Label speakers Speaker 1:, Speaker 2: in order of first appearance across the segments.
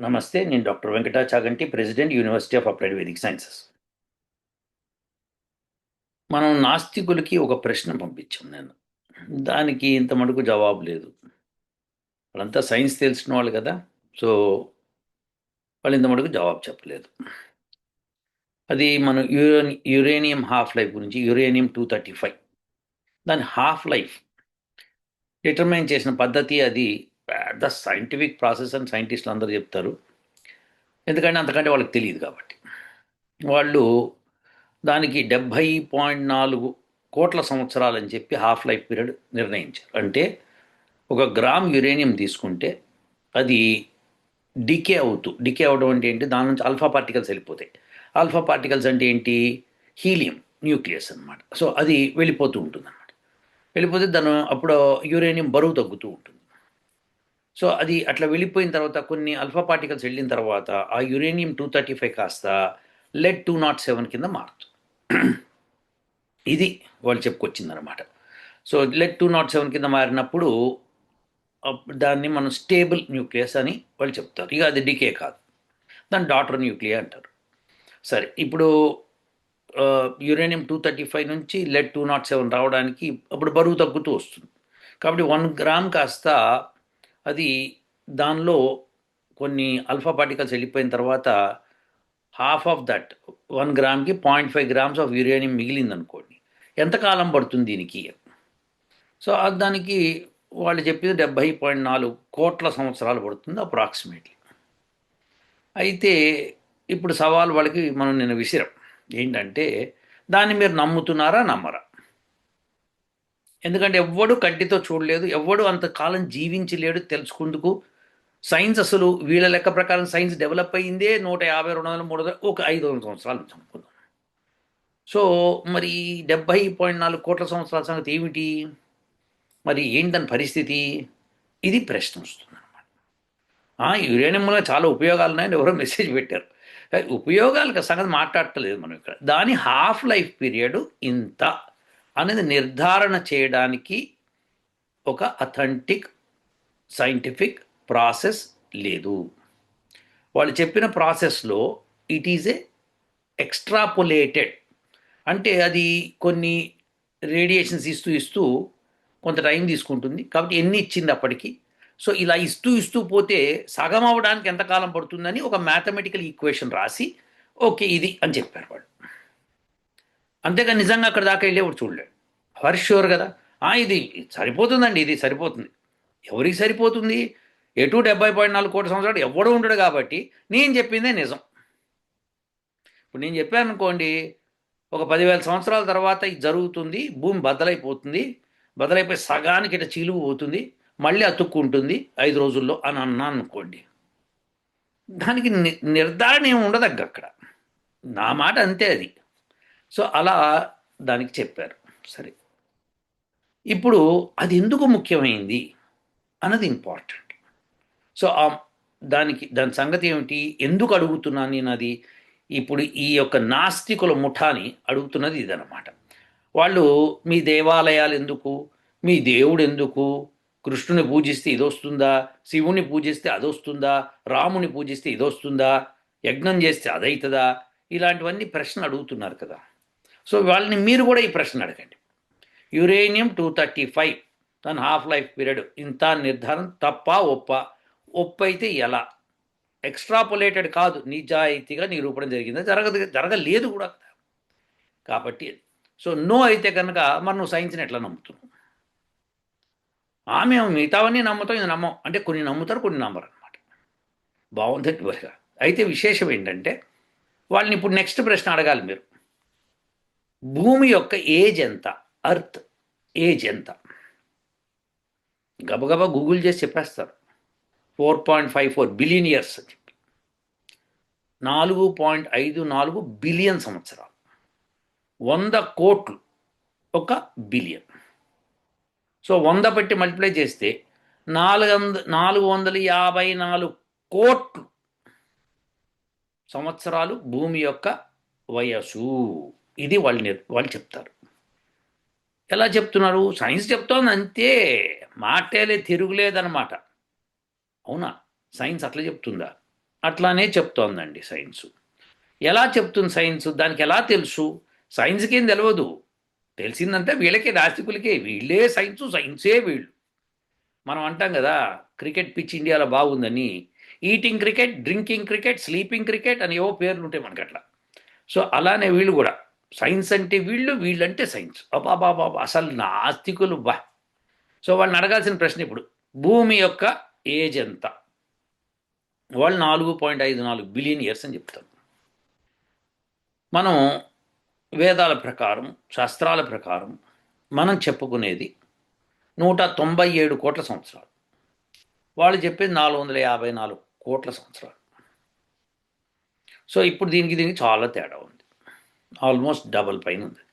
Speaker 1: నమస్తే. నేను doctor Venkata Chaganti, president, university of applied Vedic sciences. మనం నాస్తికులకి ఒక ప్రశ్న పంపించాం నేను. దానికి ఇంత మటుకు జవాబు లేదు. వాళ్ళంతా సైన్స్ తెలిసిన వాళ్ళు కదా! సో, వాళ్ళు ఇంత మటుకు జవాబు చెప్పలేదు. అది మనం యురేనియం హాఫ్ లైఫ్ గురించి, యురేనియం 235 దాని హాఫ్ లైఫ్ డిటర్మైన్ చేసిన పద్ధతి అది పెద్ద సైంటిఫిక్ ప్రాసెస్ అని సైంటిస్టులు అందరూ చెప్తారు. ఎందుకంటే అంతకంటే వాళ్ళకి తెలియదు కాబట్టి. వాళ్ళు దానికి 70.4 కోట్ల సంవత్సరాలని చెప్పి హాఫ్ లైఫ్ పీరియడ్ నిర్ణయించారు. అంటే ఒక గ్రామ్ యురేనియం తీసుకుంటే అది డికే అవడం అంటే ఏంటి, దాని నుంచి ఆల్ఫా పార్టికల్స్ వెళ్ళిపోతాయి. ఆల్ఫా పార్టికల్స్ అంటే ఏంటి, హీలియం న్యూక్లియస్ అనమాట. సో అది వెళ్ళిపోతూ ఉంటుంది అనమాట. వెళ్ళిపోతే దాని అప్పుడు యురేనియం బరువు తగ్గుతూ ఉంటుంది. సో అది అట్లా వెళ్ళిపోయిన తర్వాత కొన్ని ఆల్ఫా పార్టికల్స్ వెళ్ళిన తర్వాత ఆ యురేనియం 235 కాస్త లెడ్ 207 కింద మారుతుంది. ఇది వాళ్ళు చెప్పుకొచ్చిందనమాట. సో లెడ్ 207 కింద మారినప్పుడు దాన్ని మనం స్టేబుల్ న్యూక్లియస్ అని వాళ్ళు చెప్తారు. ఇక అది డికే కాదు, దాన్ని డాటర్ న్యూక్లియర్ అంటారు. సరే, ఇప్పుడు యురేనియం 235 నుంచి లెడ్ 207 రావడానికి అప్పుడు బరువు తగ్గుతూ వస్తుంది. కాబట్టి 1 గ్రామ్ కాస్త అది దానిలో కొన్ని ఆల్ఫా పార్టికల్స్ వెళ్ళిపోయిన తర్వాత హాఫ్ ఆఫ్ దట్ 1 గ్రామ్కి 0.5 గ్రామ్స్ ఆఫ్ యురేనియం మిగిలిందనుకోండి. ఎంతకాలం పడుతుంది దీనికి? సో దానికి వాళ్ళు చెప్పింది 70.4 కోట్ల సంవత్సరాలు పడుతుంది అప్రాక్సిమేట్లీ. అయితే ఇప్పుడు సవాల్ వాళ్ళకి మనం నిన్న విసిరం ఏంటంటే, దాన్ని మీరు నమ్ముతున్నారా నమ్మరా? ఎందుకంటే ఎవ్వడు కంటితో చూడలేదు, ఎవ్వడు అంతకాలం జీవించలేడు తెలుసుకుందుకు. సైన్స్ అసలు వీళ్ళ లెక్క ప్రకారం సైన్స్ డెవలప్ అయ్యిందే 150, 200, 300, ఒక 500 సంవత్సరాలు నుంచి అనుకుందాం. సో మరి 70.4 కోట్ల సంవత్సరాల సంగతి ఏమిటి? మరి ఏంటి దాని పరిస్థితి? ఇది ప్రశ్న వస్తుంది అనమాట. యురేనియం వల్ల చాలా ఉపయోగాలు ఉన్నాయని ఎవరో మెసేజ్ పెట్టారు. ఉపయోగాలకు సంగతి మాట్లాడటలేదు మనం ఇక్కడ. దాని హాఫ్ లైఫ్ పీరియడ్ ఇంత అనేది నిర్ధారణ చేయడానికి ఒక అథెంటిక్ సైంటిఫిక్ ప్రాసెస్ లేదు. వాళ్ళు చెప్పిన ప్రాసెస్లో ఇట్ ఈజ్ ఏ ఎక్స్ట్రాపులేటెడ్, అంటే అది కొన్ని రేడియేషన్స్ ఇస్తూ ఇస్తూ కొంత టైం తీసుకుంటుంది. కాబట్టి ఎన్ని ఇచ్చింది అప్పటికి. సో ఇలా ఇస్తూ ఇస్తూ పోతే సగం అవ్వడానికి ఎంతకాలం పడుతుందని ఒక మ్యాథమెటికల్ ఈక్వేషన్ రాసి ఓకే ఇది అని చెప్పారు వాళ్ళు. అంతేగా నిజంగా అక్కడ దాకా వెళ్ళేవాడు చూడలేడు. ఫర్ ష్యూర్ కదా, ఇది సరిపోతుందండి, ఇది సరిపోతుంది. ఎవరికి సరిపోతుంది? ఎటు 70.4 కోట్ల సంవత్సరాలు ఎవడో ఉండడు కాబట్టి నేను చెప్పిందే నిజం. ఇప్పుడు నేను చెప్పాను అనుకోండి, ఒక 10,000 సంవత్సరాల తర్వాత ఇది జరుగుతుంది, భూమి బద్దలైపోతుంది, బద్దలైపోయి సగానికి ఇట్లా చీలుగు పోతుంది, మళ్ళీ అతుక్కుంటుంది 5 రోజుల్లో అని అన్నాను అనుకోండి, దానికి నిర్ధారణ ఏమి ఉండదు అక్కడ. నా మాట అంతే అది. సో అలా దానికి చెప్పారు. సరే, ఇప్పుడు అది ఎందుకు ముఖ్యమైంది అన్నది ఇంపార్టెంట్. సో దాని సంగతి ఏమిటి, ఎందుకు అడుగుతున్నాను నేను అది? ఇప్పుడు ఈ యొక్క నాస్తికుల ముఠాని అడుగుతున్నది ఇదనమాట. వాళ్ళు మీ దేవాలయాలు ఎందుకు, మీ దేవుడు ఎందుకు, కృష్ణుని పూజిస్తే ఇది వస్తుందా, శివుని పూజిస్తే అది వస్తుందా, రాముని పూజిస్తే ఇది వస్తుందా, యజ్ఞం చేస్తే అదవుతుందా, ఇలాంటివన్నీ ప్రశ్నలు అడుగుతున్నారు కదా. సో వాళ్ళని మీరు కూడా ఈ ప్రశ్న అడగండి. యురేనియం 235 దాని హాఫ్ లైఫ్ పీరియడ్ ఇంత నిర్ధారణ తప్ప ఒప్ప అయితే ఎలా? ఎక్స్ట్రాపులేటెడ్ కాదు, నిజాయితీగా నిరూపణ జరిగిందా? జరగలేదు కూడా. కాబట్టి సో నో అయితే కనుక మరి నువ్వు సైన్స్ని ఎట్లా నమ్ముతున్నావు? మేము మిగతావన్నీ నమ్ముతాం, ఇది నమ్మం అంటే కొన్ని నమ్ముతారు, కొన్ని నమ్మరు అనమాట. బాగుంది వరగా. అయితే విశేషం ఏంటంటే, వాళ్ళని ఇప్పుడు నెక్స్ట్ ప్రశ్న అడగాలి మీరు. భూమి యొక్క ఏజ్ ఎంత? అర్త్ ఏజ్ ఎంత? గబగబా గూగుల్ చేసి చెప్పేస్తారు. 4.54 బిలియన్ ఇయర్స్ అని చెప్పి. 4.54 బిలియన్ సంవత్సరాలు. 100 కోట్లు ఒక బిలియన్. సో 100 పెట్టి మల్టిప్లై చేస్తే 454 కోట్లు సంవత్సరాలు భూమి యొక్క వయసు. ఇది వాళ్ళు చెప్తారు. ఎలా చెప్తున్నారు? సైన్స్ చెప్తోంది అంతే, మాటేలే తిరుగులేదన్నమాట. అవునా? సైన్స్ అట్లా చెప్తుందా? అట్లానే చెప్తోందండి సైన్సు. ఎలా చెప్తుంది సైన్స్? దానికి ఎలా తెలుసు? సైన్స్కి ఏం తెలియదు. తెలిసిందంటే వీళ్ళకే, నాస్తికులకే. వీళ్ళే సైన్సు, సైన్సే వీళ్ళు. మనం అంటాం కదా, క్రికెట్ పిచ్ ఇండియాలో బాగుందని. Eating cricket, drinking cricket, sleeping cricket అని ఏవో పేర్లు ఉంటాయి మనకి అట్లా. సో అలానే వీళ్ళు కూడా సైన్స్ అంటే వీళ్ళు, వీళ్ళంటే సైన్స్. అబాబాబా, అసలు నాస్తికులు బా. సో వాళ్ళని అడగాల్సిన ప్రశ్న ఇప్పుడు, భూమి యొక్క ఏజ్ ఎంత? వాళ్ళు 4.54 బిలియన్ ఇయర్స్ అని చెప్తారు. మనం వేదాల ప్రకారం, శాస్త్రాల ప్రకారం మనం చెప్పుకునేది 197 కోట్ల సంవత్సరాలు. వాళ్ళు చెప్పేది 454 కోట్ల సంవత్సరాలు. సో ఇప్పుడు దీనికి చాలా తేడా ఉంది. ఆల్మోస్ట్ డబల్ పైన ఉంది.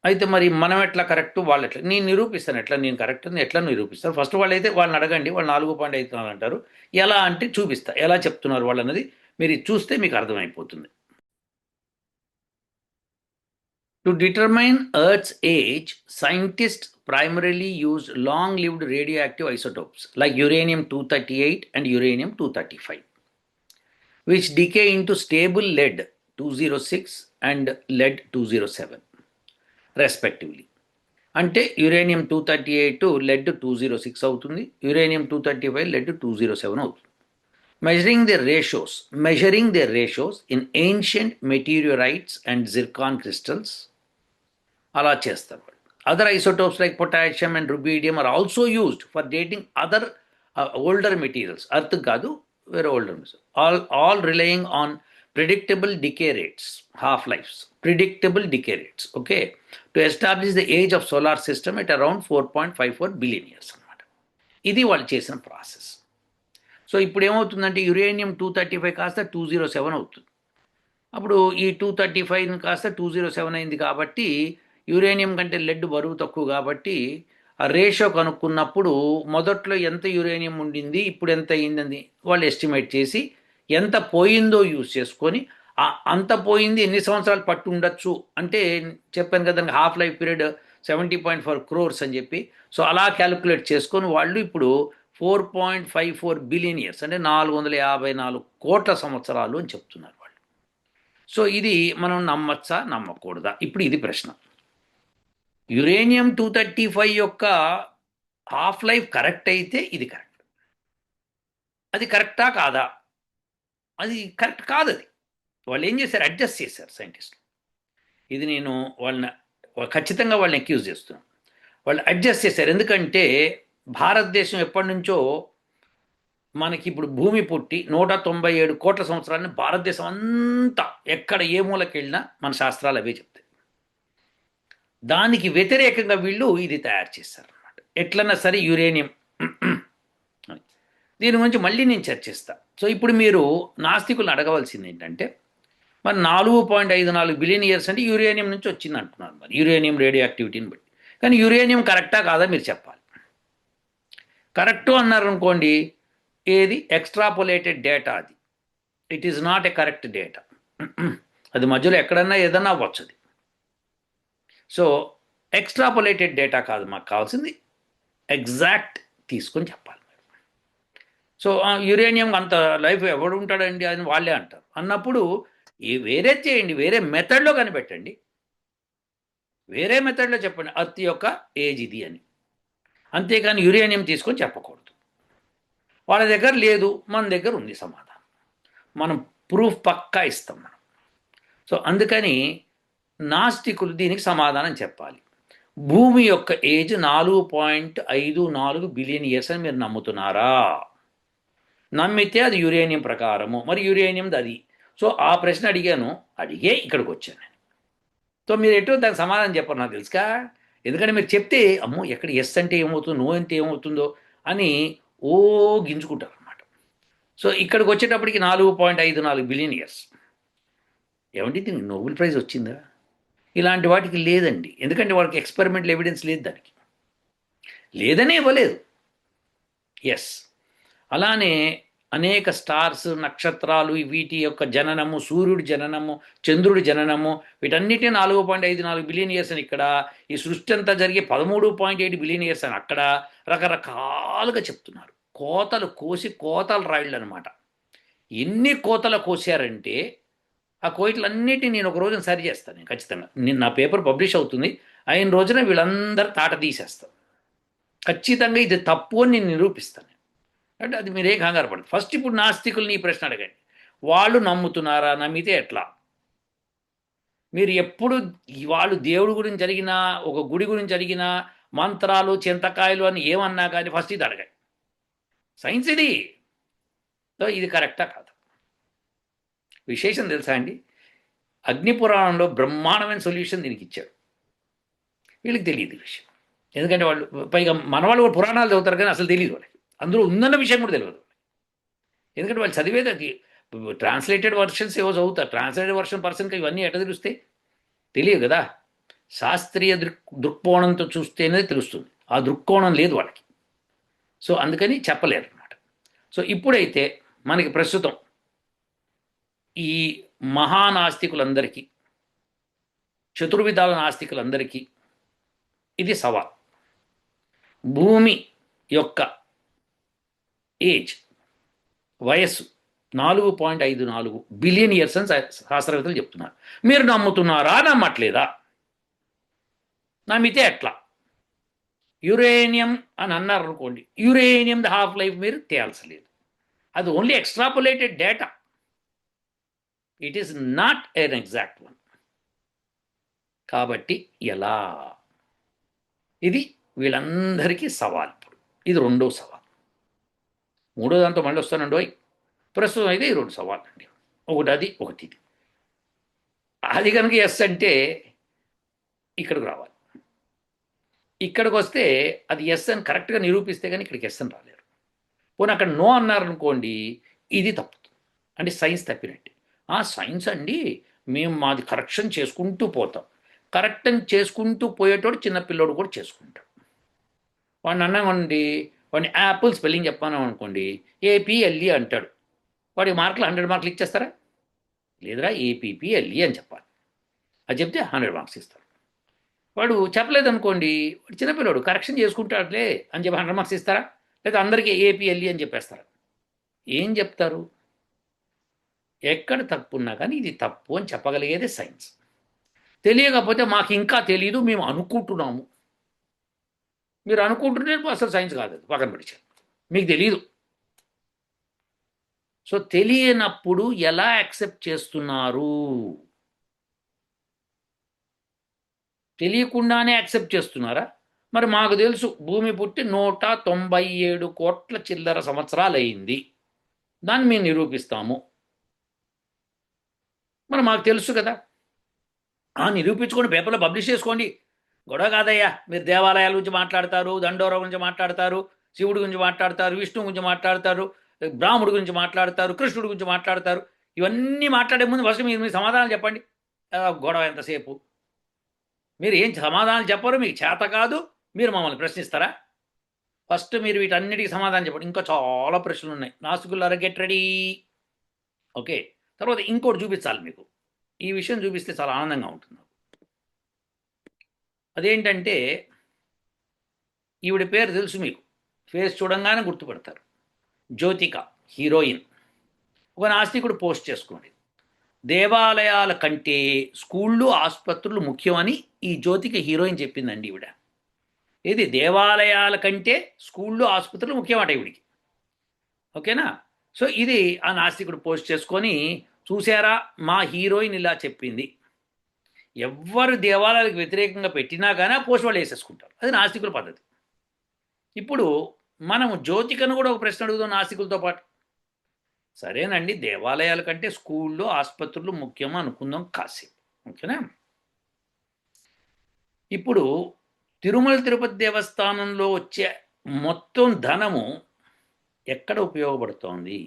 Speaker 1: అయితే మరి మనం ఎట్లా కరెక్ట్, వాళ్ళు ఎట్లా? నేను నిరూపిస్తాను ఎట్లా నేను కరెక్ట్ అని. ఎట్లా నిరూపిస్తాను? ఫస్ట్ వాళ్ళైతే వాళ్ళని అడగండి, వాళ్ళు 4.54 అంటారు. ఎలా అంటే చూపిస్తా, ఎలా చెప్తున్నారు వాళ్ళు అన్నది మీరు చూస్తే మీకు అర్థమైపోతుంది. To determine Earth's age, scientists primarily used long-lived radioactive isotopes like uranium-238 and uranium-235, which decay into stable lead-206 and lead-207, respectively. అంటే uranium-238 lead-206 అవుతుంది, uranium-235 lead-207 అవుతుంది. Measuring their ratios in ancient meteorites and zircon crystals, అలా చేస్తారు. Other isotopes like potassium and rubidium are also used for dating other older materials. Earth కాదు, వేరే older materials. All relying on predictable decay rates, half-lives, predictable decay rates, okay, to establish the age of solar system at around 4.54 billion years అన్నమాట. ఇది వాళ్ళు చేసిన process. So ఇప్పుడు ఏమవుతుందంటే uranium-235 కాస్త 207 అవుతుంది. అప్పుడు ఈ 235 కాస్త 207 అయింది కాబట్టి యురేనియం కంటే లెడ్ బరువు తక్కువ కాబట్టి ఆ రేషియో కనుక్కున్నప్పుడు మొదట్లో ఎంత యురేనియం ఉండింది, ఇప్పుడు ఎంత అయిందని వాళ్ళు ఎస్టిమేట్ చేసి ఎంత పోయిందో యూజ్ చేసుకొని అంత పోయింది ఎన్ని సంవత్సరాలు పట్టు ఉండొచ్చు అంటే చెప్పాను కదా, హాఫ్ లైఫ్ పీరియడ్ 70.4 crores అని చెప్పి. సో అలా క్యాలిక్యులేట్ చేసుకొని వాళ్ళు ఇప్పుడు 4.54 బిలియన్ ఇయర్స్ అంటే 454 కోట్ల సంవత్సరాలు అని చెప్తున్నారు వాళ్ళు. సో ఇది మనం నమ్మచ్చా నమ్మకూడదా? ఇప్పుడు ఇది ప్రశ్న. uranium-235 యొక్క హాఫ్ లైఫ్ కరెక్ట్ అయితే ఇది కరెక్ట్. అది కరెక్టా కాదా? అది కరెక్ట్ కాదు. అది వాళ్ళు ఏం చేశారు, అడ్జస్ట్ చేశారు సైంటిస్టులు. ఇది నేను వాళ్ళని ఖచ్చితంగా వాళ్ళని అక్యూజ్ చేస్తున్నాను. వాళ్ళు అడ్జస్ట్ చేశారు. ఎందుకంటే భారతదేశం ఎప్పటి నుంచో మనకి ఇప్పుడు భూమి పుట్టి 197 కోట్ల సంవత్సరాలని భారతదేశం అంతా ఎక్కడ ఏ మూలకి వెళ్ళినా మన శాస్త్రాలు అవే చెప్తాయి. దానికి వ్యతిరేకంగా వీళ్ళు ఇది తయారు చేశారనమాట. ఎట్లన్నా సరే యురేనియం దీని గురించి మళ్ళీ నేను చర్చిస్తా. సో ఇప్పుడు మీరు నాస్తికులను అడగవలసింది ఏంటంటే, మరి 4.54 బిలియన్ ఇయర్స్ అంటే యురేనియం నుంచి వచ్చింది అంటున్నారు. మరి యురేనియం రేడియో యాక్టివిటీని బట్టి. కానీ యురేనియం కరెక్టా కాదా మీరు చెప్పాలి. కరెక్టు అన్నారు అనుకోండి, ఏది ఎక్స్ట్రాపోలేటెడ్ డేటా, అది it is not a correct data. అది మధ్యలో ఎక్కడన్నా ఏదన్నా అవ్వచ్చు. అది సో ఎక్స్ట్రాపోలేటెడ్ డేటా కాదు మాకు కావాల్సింది, ఎగ్జాక్ట్ తీసుకొని చెప్పాలి. సో యురేనియం అంత లైఫ్ ఎవడు ఉంటాడండి అని వాళ్ళే అంటారు. అన్నప్పుడు వేరే చేయండి, వేరే మెథడ్లో కనిపెట్టండి, వేరే మెథడ్లో చెప్పండి అర్త్ యొక్క ఏజ్ ఇది అని. అంతేకాని యురేనియం తీసుకొని చెప్పకూడదు. వాళ్ళ దగ్గర లేదు, మన దగ్గర ఉంది సమాధానం, మనం ప్రూఫ్ పక్కా ఇస్తాం మనం. సో అందుకని నాస్తికులు దీనికి సమాధానం చెప్పాలి. భూమి యొక్క ఏజ్ 4.54 బిలియన్ ఇయర్స్ అని మీరు నమ్ముతున్నారా? నమ్మితే అది యురేనియం ప్రకారము, మరి యురేనియంది అది. సో ఆ ప్రశ్న అడిగే ఇక్కడికి వచ్చాను నేను. సో మీరు ఎటో దానికి సమాధానం చెప్పరు నాకు తెలుసుకా. ఎందుకంటే మీరు చెప్తే అమ్మో ఎక్కడ ఎస్ అంటే ఏమవుతుందో, నో అంటే ఏమవుతుందో అని గింజుకుంటారు అనమాట. సో ఇక్కడికి వచ్చేటప్పటికి 4.54 బిలియన్ ఇయర్స్. ఏమంటే దీనికి నోబెల్ ప్రైజ్ వచ్చిందా? ఇలాంటి వాటికి లేదండి. ఎందుకంటే వాళ్ళకి ఎక్స్పెరిమెంటల్ ఎవిడెన్స్ లేదు, దానికి లేదనే ఇవ్వలేదు. ఎస్, అలానే అనేక స్టార్స్, నక్షత్రాలు, వీటి యొక్క జననము, సూర్యుడి జననము, చంద్రుడి జననము, వీటన్నిటినీ 4.54 బిలియన్ ఇయర్స్ అని ఇక్కడ, ఈ సృష్టి అంతా జరిగే 13.8 బిలియన్ ఇయర్స్ అని అక్కడ రకరకాలుగా చెప్తున్నారు. కోతలు కోసి కోతలు రాయిళ్ళు అనమాట. ఎన్ని కోతలు కోసారంటే ఆ కోయిట్లన్నిటిని నేను ఒక రోజున సరి చేస్తాను నేను ఖచ్చితంగా. నేను నా పేపర్ పబ్లిష్ అవుతుంది అయిన రోజున వీళ్ళందరూ తాట తీసేస్తాను. ఖచ్చితంగా ఇది తప్పు అని నేను నిరూపిస్తాను. అంటే అది మీరే కంగారు పడదు. ఫస్ట్ ఇప్పుడు నాస్తికుల్ని ఈ ప్రశ్న అడగండి. వాళ్ళు నమ్ముతున్నారా? నమ్మితే ఎట్లా? మీరు ఎప్పుడు వాళ్ళు దేవుడి గురించి జరిగిన ఒక గుడి గురించి జరిగిన మంత్రాలు చింతకాయలు అని ఏమన్నా కానీ ఫస్ట్ ఇది అడగండి. సైన్స్ ఇది. సో ఇది కరెక్టా కాదు? విశేషం తెలుసా అండి, అగ్నిపురాణంలో బ్రహ్మాండమైన సొల్యూషన్ దీనికి ఇచ్చాడు. వీళ్ళకి తెలియదు ఈ విషయం. ఎందుకంటే వాళ్ళు పైగా మనవాళ్ళు కూడా పురాణాలు చదువుతారు కానీ అసలు తెలియదు వాళ్ళకి. అందులో ఉందన్న విషయం కూడా తెలియదు. ఎందుకంటే వాళ్ళు చదివేది అది ట్రాన్స్లేటెడ్ వర్షన్స్ ఏవో చదువుతారు. ట్రాన్స్లేటెడ్ వర్షన్ పర్సన్కి ఇవన్నీ ఎట తెలుస్తాయి? తెలియదు కదా. శాస్త్రీయ దృక్కోణంతో చూస్తేనే తెలుస్తుంది. ఆ దృక్కోణం లేదు వాళ్ళకి. సో అందుకని చెప్పలేరు అనమాట. సో ఇప్పుడైతే మనకి ప్రస్తుతం ఈ మహానాస్తికులందరికీ, చతుర్విధాల నాస్తికులందరికీ ఇది సవాల్. భూమి యొక్క ఏజ్, వయస్సు 4.54 బిలియన్ ఇయర్స్ అని శాస్త్రవేత్తలు చెప్తున్నారు. మీరు నమ్ముతున్నారా? నమ్మట్లేదా? నమ్మితే ఎట్లా? యురేనియం అని అన్నారు అనుకోండి, యురేనియం హాఫ్ లైఫ్ మీరు తేల్చలేదు. అది only extrapolated data. It is not an exact one. కాబట్టి ఎలా? ఇది వీళ్ళందరికీ సవాల్. ఇప్పుడు ఇది రెండో సవాల్. మూడో దాంతో మళ్ళీ వస్తానండి. ప్రస్తుతం అయితే ఈ రెండు సవాల్ అండి. ఒకటి అది, ఒకటి ఇది. అది కనుక ఎస్ అంటే ఇక్కడికి రావాలి. ఇక్కడికి వస్తే అది ఎస్ అని కరెక్ట్గా నిరూపిస్తే కానీ ఇక్కడికి ఎస్ అని రాలేరు. పోనీ అక్కడ నో అన్నారనుకోండి, ఇది తప్పుతుంది. అంటే సైన్స్ తప్పినట్టు. సైన్స్ అండి మేము మాది కరెక్షన్ చేసుకుంటూ పోతాం. కరెక్షన్ చేసుకుంటూ పోయేటోడు చిన్నపిల్లోడు కూడా చేసుకుంటాడు. వాడిని అన్నామండి, వాడిని యాపిల్ స్పెల్లింగ్ చెప్పాను అనుకోండి, ఏపీఎల్ఈ అంటాడు. వాడికి మార్కులు 100 మార్కులు ఇచ్చేస్తారా? లేదురా ఏపీపీఎల్ఈ అని చెప్పాలి. అది చెప్తే 100 మార్క్స్ ఇస్తారు. వాడు చెప్పలేదనుకోండి, వాడు చిన్నపిల్లాడు కరెక్షన్ చేసుకుంటాడులే అని చెప్పి 100 మార్క్స్ ఇస్తారా? లేదా అందరికీ ఏపీఎల్ఈ అని చెప్పేస్తారా? ఏం చెప్తారు? ఎక్కడ తప్పు ఉన్నా కానీ ఇది తప్పు అని చెప్పగలిగేది సైన్స్. తెలియకపోతే మాకు ఇంకా తెలియదు, మేము అనుకుంటున్నాము. మీరు అనుకుంటుంటే అసలు సైన్స్ కాదు, అది పక్కన పడిచారు. మీకు తెలియదు. సో తెలియనప్పుడు ఎలా యాక్సెప్ట్ చేస్తున్నారు? తెలియకుండానే యాక్సెప్ట్ చేస్తున్నారా? మరి మాకు తెలుసు భూమి పుట్టి 197 కోట్ల చిల్లర సంవత్సరాలు అయింది, దాన్ని మేము నిరూపిస్తాము. మరి మాకు తెలుసు కదా. నిరూపించుకోండి, పేపర్లో పబ్లిష్ చేసుకోండి. గొడవ కాదయ్యా. మీరు దేవాలయాల గురించి మాట్లాడతారు, దండోరా గురించి మాట్లాడతారు, శివుడి గురించి మాట్లాడతారు, విష్ణువు గురించి మాట్లాడతారు, బ్రాహ్మణుడి గురించి మాట్లాడతారు, కృష్ణుడి గురించి మాట్లాడతారు. ఇవన్నీ మాట్లాడే ముందు ఫస్ట్ మీరు మీ సమాధానం చెప్పండి. గొడవ ఎంతసేపు? మీరు ఏం సమాధానం చెప్పరు, మీకు చేత కాదు, మీరు మమ్మల్ని ప్రశ్నిస్తారా? ఫస్ట్ మీరు వీటన్నిటికీ సమాధానం చెప్పండి. ఇంకా చాలా ప్రశ్నలు ఉన్నాయి. నాస్తికులారా గెట్ రెడీ. ఓకే, తర్వాత ఇంకోటి చూపించాలి మీకు. ఈ విషయం చూపిస్తే చాలా ఆనందంగా ఉంటుంది. అదేంటంటే ఈవిడ పేరు తెలుసు మీకు, ఫేస్ చూడంగానే గుర్తుపడతారు. జ్యోతిక, హీరోయిన్. ఒక నాస్తికుడు పోస్ట్ చేసుకోండి, దేవాలయాల కంటే స్కూళ్ళు ఆసుపత్రులు ముఖ్యమని ఈ జ్యోతిక హీరోయిన్ చెప్పిందండి ఈవిడ. ఇది దేవాలయాల కంటే స్కూళ్ళు ఆసుపత్రులు ముఖ్యమట ఈవిడికి. ఓకేనా? సో ఇది ఆ నాస్తికుడు పోస్ట్ చేసుకొని, చూసారా మా హీరోయిన్ ఇలా చెప్పింది. ఎవ్వరు దేవాలయాలకు వ్యతిరేకంగా పెట్టినా కానీ ఆ పోస్ట్ వాళ్ళు వేసేసుకుంటారు. అది నాస్తికుల పద్ధతి. ఇప్పుడు మనము జ్యోతికను కూడా ఒక ప్రశ్న అడుగుదాం నాస్తికులతో పాటు. సరేనండి, దేవాలయాల కంటే స్కూళ్ళు ఆసుపత్రులు ముఖ్యం అనుకుందాం కాసేపు. ఓకేనా? ఇప్పుడు తిరుమల తిరుపతి దేవస్థానంలో వచ్చే మొత్తం ధనము ఎక్కడ ఉపయోగపడుతోంది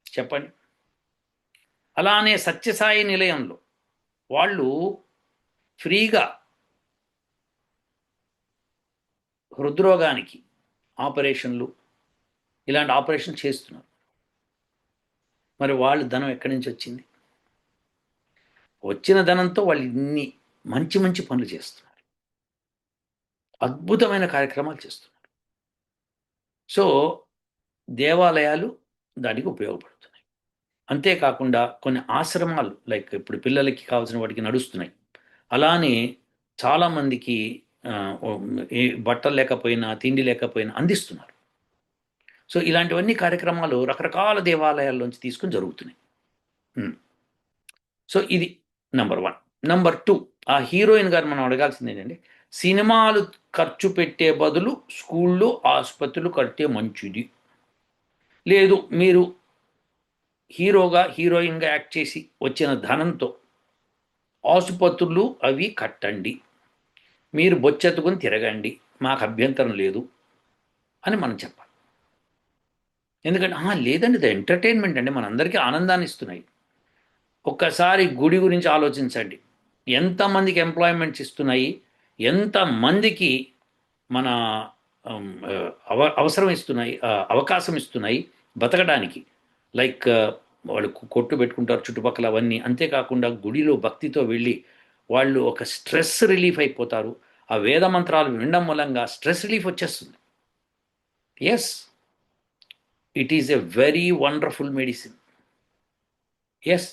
Speaker 1: చెప్పండి. అలానే సత్యసాయి నిలయంలో వాళ్ళు ఫ్రీగా హృద్రోగానికి ఆపరేషన్లు, ఇలాంటి ఆపరేషన్ చేస్తున్నారు. మరి వాళ్ళు ధనం ఎక్కడి నుంచి వచ్చింది? వచ్చిన ధనంతో వాళ్ళు ఇన్ని మంచి మంచి పనులు చేస్తున్నారు, అద్భుతమైన కార్యక్రమాలు చేస్తున్నారు. సో దేవాలయాలు దానికి ఉపయోగపడుతున్నాయి. అంతేకాకుండా కొన్ని ఆశ్రమాలు లైక్ ఇప్పుడు పిల్లలకి కావాల్సిన వాటికి నడుస్తున్నాయి. అలానే చాలామందికి ఏ బట్టలు లేకపోయినా, తిండి లేకపోయినా అందిస్తున్నారు. సో ఇలాంటివన్నీ కార్యక్రమాలు రకరకాల దేవాలయాల్లోంచి తీసుకొని జరుగుతున్నాయి. సో ఇది నంబర్ 1. నంబర్ 2, ఆ హీరోయిన్ గారు మనం అడగాల్సింది ఏంటంటే, సినిమాలు ఖర్చు పెట్టే బదులు స్కూళ్ళు, ఆసుపత్రులు కడితే మంచిది. లేదు మీరు హీరోగా, హీరోయిన్గా యాక్ట్ చేసి వచ్చిన ధనంతో ఆసుపత్రులు అవి కట్టండి. మీరు బొచ్చెత్తుకుని తిరగండి. మాకు అభ్యంతరం లేదు అని మనం చెప్పాలి. ఎందుకంటే లేదండి, ఇది ఎంటర్టైన్మెంట్ అండి, మనందరికీ ఆనందాన్ని ఇస్తున్నాయి. ఒక్కసారి గుడి గురించి ఆలోచించండి. ఎంతమందికి ఎంప్లాయ్మెంట్స్ ఇస్తున్నాయి, ఎంతమందికి మన అవసరం ఇస్తున్నాయి, అవకాశం ఇస్తున్నాయి బతకడానికి. లైక్ వాళ్ళు కొట్టు పెట్టుకుంటారు చుట్టుపక్కల అవన్నీ. అంతేకాకుండా గుడిలో భక్తితో వెళ్ళి వాళ్ళు ఒక స్ట్రెస్ రిలీఫ్ అయిపోతారు. ఆ వేద మంత్రాలు వినడం మూలంగా స్ట్రెస్ రిలీఫ్ వచ్చేస్తుంది. Yes, it is a very wonderful medicine. Yes,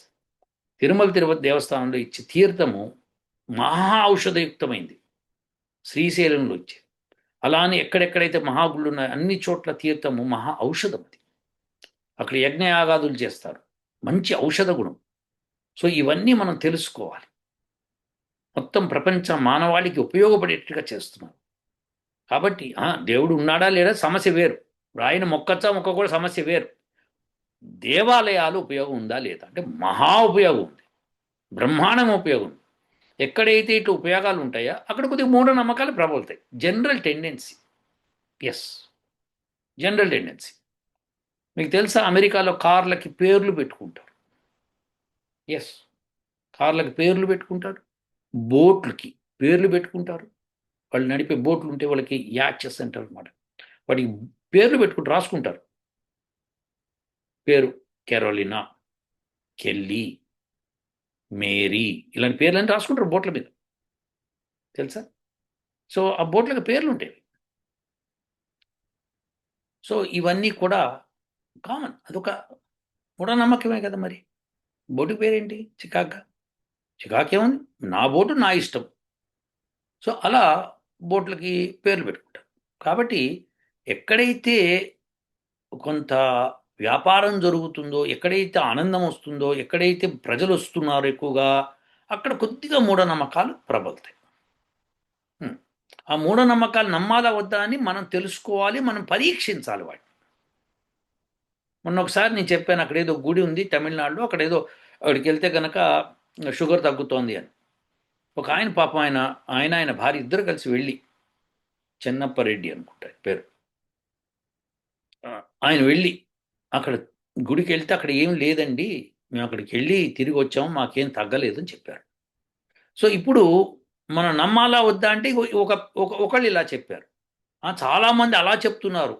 Speaker 1: Tirupati దేవస్థానంలో ఇచ్చే తీర్థము మహా ఔషధయుక్తమైంది. శ్రీశైలంలో ఇచ్చే అలానే ఎక్కడెక్కడైతే మహాగుళ్ళు ఉన్నాయో అన్ని చోట్ల తీర్థము మహా ఔషధం. అది అక్కడ యజ్ఞయాగాదులు చేస్తారు, మంచి ఔషధ గుణం. సో ఇవన్నీ మనం తెలుసుకోవాలి. మొత్తం ప్రపంచ మానవాళికి ఉపయోగపడేట్టుగా చేస్తున్నారు. కాబట్టి దేవుడు ఉన్నాడా లేడా సమస్య వేరు, రాయిని మొక్కచ్చా మొక్క కూడా సమస్య వేరు. దేవాలయాలు ఉపయోగం ఉందా లేదా అంటే మహా ఉపయోగం ఉంది, బ్రహ్మాండం ఉపయోగం ఉంది. ఎక్కడైతే ఇటు ఉపయోగాలు ఉంటాయో అక్కడ కొద్దిగా మూఢనమ్మకాలు ప్రబలుతాయి. General tendency. Yes, general tendency. మీకు తెలుసా అమెరికాలో కార్లకి పేర్లు పెట్టుకుంటారు. ఎస్, కార్లకి పేర్లు పెట్టుకుంటారు, బోట్లకి పేర్లు పెట్టుకుంటారు. వాళ్ళు నడిపే బోట్లు ఉంటే వాళ్ళకి యాచెస్ అంటారు అనమాట. వాటికి పేర్లు పెట్టుకుంటూ రాసుకుంటారు. పేరు కెరోలినా, కెల్లీ, మేరీ, ఇలాంటి పేర్లని రాసుకుంటారు బోట్ల మీద. తెలుసా? సో ఆ బోట్లకు పేర్లు ఉంటాయి. సో ఇవన్నీ కూడా కామన్, అదొక మూఢనమ్మకమే కదా. మరి బోటుకి పేరేంటి? చికాగా. చికాకేముంది, నా బోటు నా ఇష్టం. సో అలా బోట్లకి పేర్లు పెట్టుకుంటారు. కాబట్టి ఎక్కడైతే కొంత వ్యాపారం జరుగుతుందో, ఎక్కడైతే ఆనందం వస్తుందో, ఎక్కడైతే ప్రజలు వస్తున్నారో ఎక్కువగా, అక్కడ కొద్దిగా మూఢనమ్మకాలు ప్రబలుతాయి. ఆ మూఢనమ్మకాలు నమ్మాలా వద్దా అని మనం తెలుసుకోవాలి, మనం పరీక్షించాలి వాటిని. మొన్న ఒకసారి నేను చెప్పాను, అక్కడ ఏదో గుడి ఉంది తమిళనాడులో, అక్కడ ఏదో అక్కడికి వెళ్తే కనుక షుగర్ తగ్గుతోంది అని. ఒక ఆయన పాపం ఆయన ఆయన ఆయన భార్య ఇద్దరు కలిసి వెళ్ళి, చెన్నప్పరెడ్డి అనుకుంటా పేరు, ఆయన వెళ్ళి అక్కడ గుడికి వెళ్తే అక్కడ ఏం లేదండి, మేము అక్కడికి వెళ్ళి తిరిగి వచ్చాము, మాకేం తగ్గలేదు అని చెప్పారు. సో ఇప్పుడు మనం నమ్మాలా వద్దా అంటే ఒక ఒకళ్ళు ఇలా చెప్పారు, చాలామంది అలా చెప్తున్నారు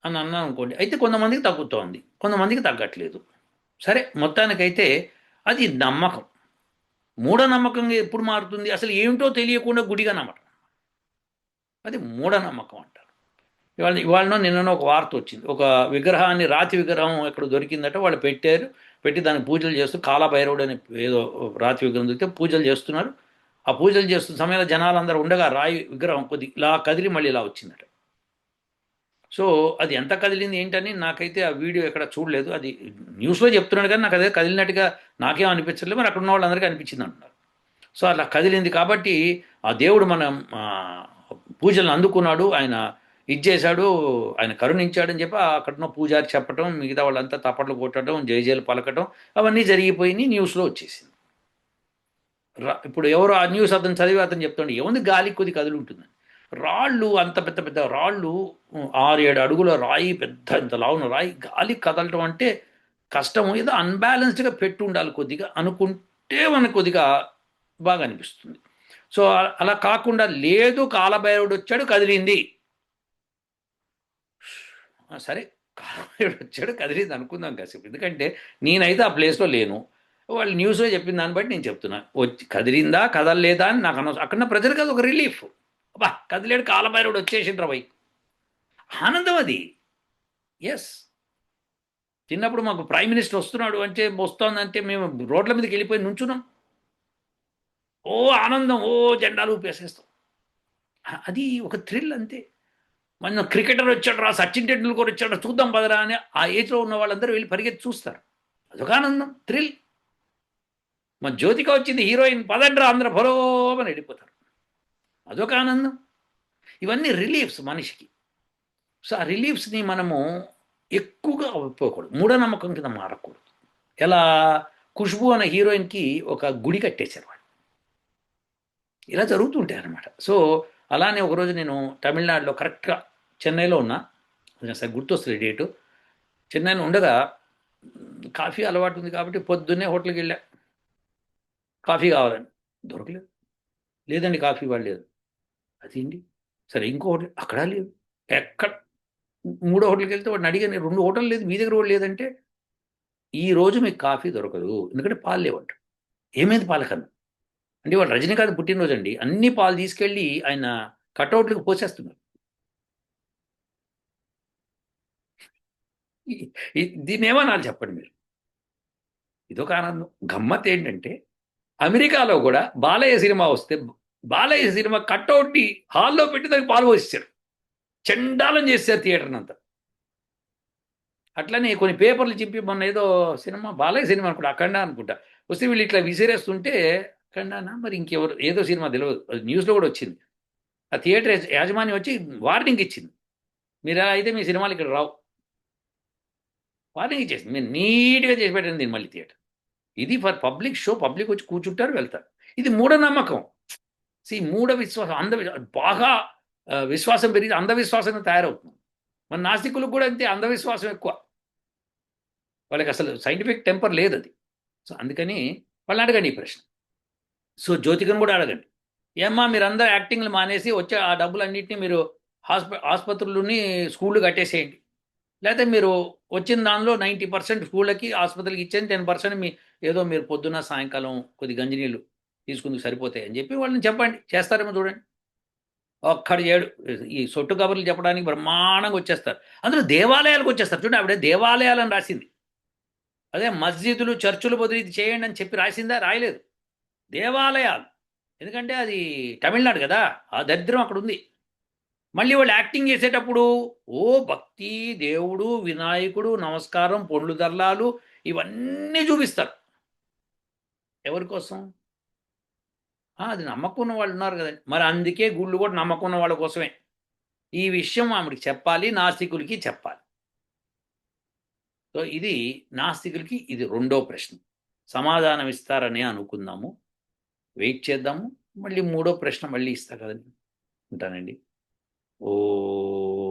Speaker 1: అని అన్నాను అనుకోండి, అయితే కొంతమందికి తగ్గుతోంది, కొంతమందికి తగ్గట్లేదు. సరే, మొత్తానికైతే అది నమ్మకం. మూఢనమ్మకంగా ఎప్పుడు మారుతుంది? అసలు ఏమిటో తెలియకుండా గుడిగా నమ్మటం, అది మూఢనమ్మకం అంటారు. ఇవాళ నిన్ననో ఒక వార్త వచ్చింది, ఒక విగ్రహాన్ని, రాతి విగ్రహం ఎక్కడ దొరికిందట, వాళ్ళు పెట్టారు, పెట్టి దానికి పూజలు చేస్తూ, కాలభైరవుడు అని ఏదో రాతి విగ్రహం దొరికితే పూజలు చేస్తున్నారు. ఆ పూజలు చేస్తున్న సమయంలో జనాలందరూ ఉండగా రాయి విగ్రహం కొద్ది ఇలా కదిలి మళ్ళీ ఇలా వచ్చిందట. సో అది ఎంత కదిలింది ఏంటని నాకైతే ఆ వీడియో ఎక్కడ చూడలేదు, అది న్యూస్లో చెప్తున్నాడు కానీ నాకు అదే కదిలినట్టుగా నాకేం అనిపించలేదు, మరి అక్కడ ఉన్న వాళ్ళందరికీ అనిపించింది అంటున్నారు. సో అలా కదిలింది కాబట్టి ఆ దేవుడు మన పూజలను అందుకున్నాడు, ఆయన ఇచ్చేశాడు, ఆయన కరుణించాడని చెప్పి అక్కడున్న పూజారి చెప్పటం, మిగతా వాళ్ళంతా తప్పట్లు కొట్టడం, జయజయలు పలకటం, అవన్నీ జరిగిపోయి న్యూస్లో వచ్చేసింది. ఇప్పుడు ఎవరు ఆ న్యూస్ అతను చదివి అతను చెప్తాడు, ఏముంది గాలి కొద్ది కదులు ఉంటుంది. రాళ్ళు, అంత పెద్ద పెద్ద రాళ్ళు, 6-7 అడుగుల రాయి, పెద్ద ఇంత లావున రాయి గాలి కదలటం అంటే కష్టము, ఏదో అన్బ్యాలెన్స్డ్గా పెట్టి ఉండాలి కొద్దిగా అనుకుంటే మనకు కొద్దిగా బాగా అనిపిస్తుంది. సో అలా కాకుండా లేదు, కాలభైరవుడు వచ్చాడు కదిలింది, సరే కాలభైరవుడు వచ్చాడు కదిలింది అనుకుందాం కాసేపు, ఎందుకంటే నేనైతే ఆ ప్లేస్లో లేను, వాళ్ళు న్యూస్లో చెప్పిన దాన్ని బట్టి నేను చెప్తున్నా. వచ్చి కదిలిందా కదలలేదా అని నాకు అనవసరం. అక్కడ ప్రజలకు అది ఒక రిలీఫ్, అబ్బా కదిలేడు కాలభైరవుడు వచ్చేసిండ్రా వై, ఆనందం అది. ఎస్, చిన్నప్పుడు మాకు ప్రైమ్ మినిస్టర్ వస్తున్నాడు అంటే వస్తోందంటే మేము రోడ్ల మీదకి వెళ్ళిపోయి నుంచున్నాం. ఓ ఆనందం, ఓ జెండాలు ఊపేసేస్తాం. అది ఒక థ్రిల్ అంతే. మన క్రికెటర్ వచ్చాడు రా, సచిన్ టెండూల్కర్ వచ్చాడు చూద్దాం పదరా అని ఆ ఏజ్లో ఉన్న వాళ్ళందరూ వెళ్ళి పరిగెత్తి చూస్తారు. అదొక ఆనందం, థ్రిల్. మన జ్యోతిక వచ్చింది హీరోయిన్, పదండ్రా అందరూ పొలోమని వెళ్ళిపోతారు. అదొక ఆనందం. ఇవన్నీ రిలీఫ్స్ మనిషికి. సో ఆ రిలీఫ్స్ని మనము ఎక్కువగా ఒప్పుకోకూడదు, మూఢనమ్మకం కింద మారకూడదు. ఎలా, ఖుష్బు అనే హీరోయిన్కి ఒక గుడి కట్టేశారు వాళ్ళు. ఇలా జరుగుతుంటాయి అన్నమాట. సో అలానే ఒకరోజు నేను తమిళనాడులో కరెక్ట్గా చెన్నైలో ఉన్నా, సరే గుర్తొస్తుంది డేటు. చెన్నైలో ఉండగా కాఫీ అలవాటు ఉంది కాబట్టి పొద్దున్నే హోటల్కి వెళ్ళా, కాఫీ కావాలని. దొరకలేదు. లేదండి కాఫీ వాళ్ళు లేదు. అదేంటి, సరే ఇంకో హోటల్, అక్కడ లేదు. ఎక్కడ, మూడో హోటల్కి వెళ్తే వాడిని అడిగాను, రెండు హోటల్ లేదు మీ దగ్గర కూడా లేదంటే, ఈ రోజు మీకు కాఫీ దొరకదు ఎందుకంటే పాలు లేవంట. ఏమైంది పాలకన్నా అంటే, వాళ్ళు రజనీకాంత్ పుట్టినరోజు అండి, అన్ని పాలు తీసుకెళ్ళి ఆయన కటౌట్లకు పోసేస్తున్నారు. దీన్ని ఏమనాలి చెప్పండి మీరు. ఇదొక ఆనందం. గమ్మత్ ఏంటంటే, అమెరికాలో కూడా బాలయ్య సినిమా వస్తే బాలయ్య సినిమా కట్అవుట్ని హాల్లో పెట్టి దానికి పాలు పోసేసారు. చండాలం చేశారు థియేటర్ని అంతా. అట్లనే కొన్ని పేపర్లు చింపి, మొన్న ఏదో సినిమా బాలయ్య సినిమా అనుకుంటా, అఖండ అనుకుంటా, వస్తే వీళ్ళు ఇట్లా విసిరేస్తుంటే, అఖండానా మరి ఇంకెవరు ఏదో సినిమా తెలియదు, అది న్యూస్లో కూడా వచ్చింది. ఆ థియేటర్ యాజమాన్యం వచ్చి వార్నింగ్ ఇచ్చింది, మీరు ఎలా అయితే మీ సినిమాలు ఇక్కడ రావు. వార్నింగ్ ఇచ్చేసింది, మీరు నీట్గా చేసి పెట్టండి దీన్ని మళ్ళీ థియేటర్. ఇది ఫర్ పబ్లిక్ షో, పబ్లిక్ వచ్చి కూర్చుంటారు వెళ్తారు. ఇది మూఢనమ్మకం. మూఢ విశ్వాసం, బాగా విశ్వాసం పెరిగి అంధవిశ్వాసంగా తయారవుతుంది. మన నాస్తికులకు కూడా అంతే, అంధవిశ్వాసం ఎక్కువ. వాళ్ళకి అసలు సైంటిఫిక్ టెంపర్ లేదు అది. సో అందుకని వాళ్ళని అడగండి ఈ ప్రశ్న. సో జ్యోతికను కూడా అడగండి, ఏమ్మా మీరందరూ యాక్టింగ్లు మానేసి వచ్చే ఆ డబ్బులన్నింటినీ మీరు ఆసుపత్రులని స్కూళ్ళు కట్టేసేయండి, లేకపోతే మీరు వచ్చిన దానిలో 90% స్కూళ్ళకి ఆసుపత్రికి ఇచ్చేది, 10% మీ ఏదో మీరు పొద్దున్న సాయంకాలం కొద్ది గంజినీళ్ళు తీసుకుందుకు సరిపోతాయి అని చెప్పి వాళ్ళని చెప్పండి, చేస్తారేమో చూడండి. ఒక్కడు చేయడు. ఈ సొట్టు కబుర్లు చెప్పడానికి బ్రహ్మాండంగా వచ్చేస్తారు. అందులో దేవాలయాలకు వచ్చేస్తారు చూడండి, ఆవిడ దేవాలయాలని రాసింది. అదే మస్జిదులు చర్చులు బదులు ఇది చేయండి అని చెప్పి రాసిందా, రాయలేదు. దేవాలయాలు. ఎందుకంటే అది తమిళనాడు కదా, ఆ దరిద్రం అక్కడ ఉంది. మళ్ళీ వాళ్ళు యాక్టింగ్ చేసేటప్పుడు ఓ భక్తి, దేవుడు, వినాయకుడు, నమస్కారం, పొండ్లు దర్లాలు ఇవన్నీ చూపిస్తారు. ఎవరి కోసం? అది నమ్మకం ఉన్న వాళ్ళు ఉన్నారు కదండి, మరి అందుకే గుళ్ళు కూడా నమ్మకం ఉన్న వాళ్ళ కోసమే. ఈ విషయం ఆవిడకి చెప్పాలి, నాస్తికులకి చెప్పాలి. సో ఇది నాస్తికులకి ఇది రెండో ప్రశ్న. సమాధానం ఇస్తారని అనుకుందాము, వెయిట్ చేద్దాము. మళ్ళీ మూడో ప్రశ్న మళ్ళీ ఇస్తా కదండి. ఉంటానండి. ఓ